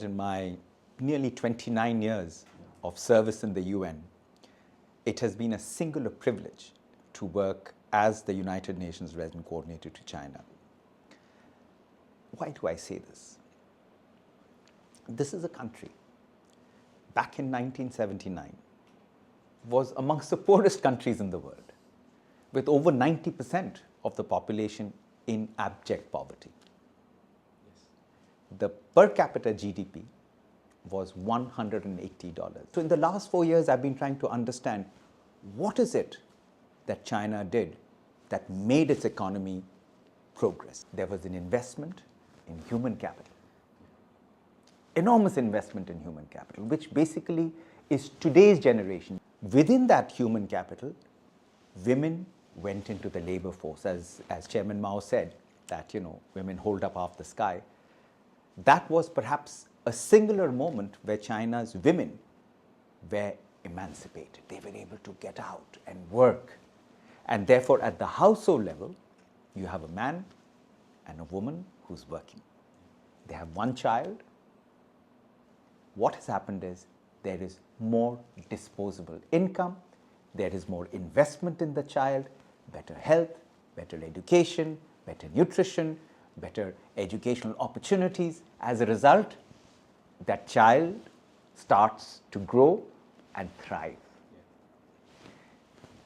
In my nearly 29 years of service in the UN, it has been a singular privilege to work as the United Nations Resident Coordinator to China. Why do I say this? This is a country, back in 1979, was amongst the poorest countries in the world, with over 90% of the population in abject poverty. The per capita GDP was $180. So in the last 4 years, I've been trying to understand what is it that China did that made its economy progress. There was an investment in human capital, enormous investment in human capital, which basically is today's generation. Within that human capital, women went into the labor force. As Chairman Mao said, that, women hold up half the sky. That was perhaps a singular moment where China's women were emancipated. They were able to get out and work. And therefore, at the household level, you have a man and a woman who's working. They have one child. What has happened is there is more disposable income, there is more investment in the child, better health, better education, better nutrition, better educational opportunities. As a result, that child starts to grow and thrive.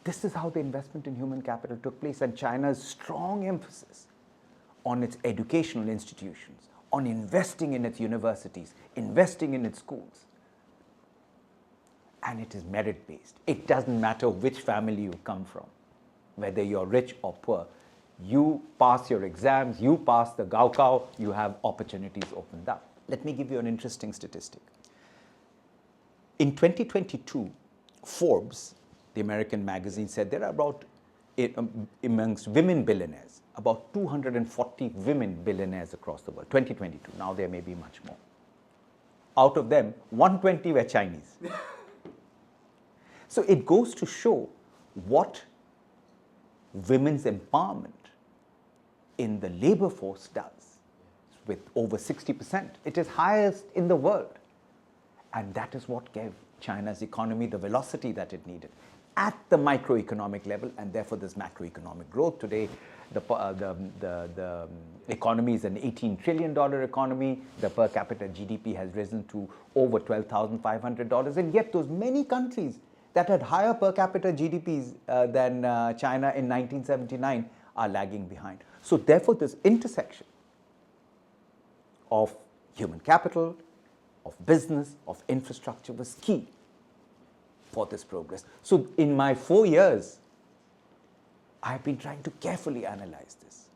This is how the investment in human capital took place, and China's strong emphasis on its educational institutions, on investing in its universities, investing in its schools. And it is merit-based. It doesn't matter which family you come from, whether you're rich or poor. You pass your exams, you pass the Gaokao, you have opportunities opened up. Let me give you an interesting statistic. In 2022, Forbes, the American magazine, said there are about, amongst women billionaires, about 240 women billionaires across the world, 2022. Now there may be much more. Out of them, 120 were Chinese. So it goes to show what women's empowerment in the labor force does. With over 60%, it is highest in the world. And that is what gave China's economy the velocity that it needed at the microeconomic level, and therefore this macroeconomic growth. Today, the economy is an $18 trillion economy. The per capita GDP has risen to over $12,500, and yet those many countries that had higher per capita GDPs than China in 1979 are lagging behind. So therefore, this intersection of human capital, of business, of infrastructure was key for this progress. So in my 4 years, I have been trying to carefully analyze this.